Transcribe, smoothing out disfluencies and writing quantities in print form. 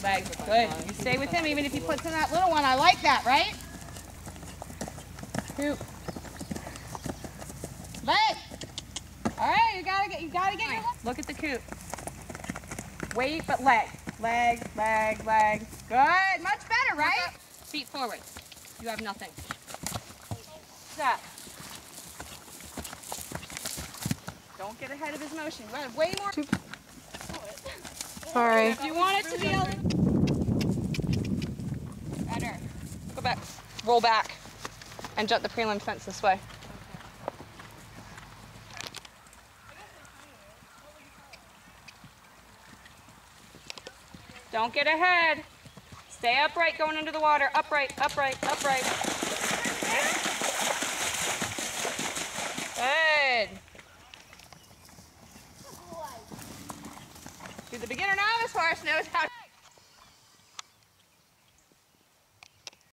Leg. Good. You stay with him even if he puts in that little one. I like that, right? Coop. Leg. All right, you gotta get your leg. Look at the coop. Wait, but leg. Leg, leg, leg. Good. Much better, right? Feet forward. You have nothing. Step. Don't get ahead of his motion. You have way more. Sorry. If you want it to be a little better. Go back. Roll back. And jump the prelim fence this way. Don't get ahead. Stay upright going into the water. Upright, upright, upright. Good. The beginner novice horse knows how to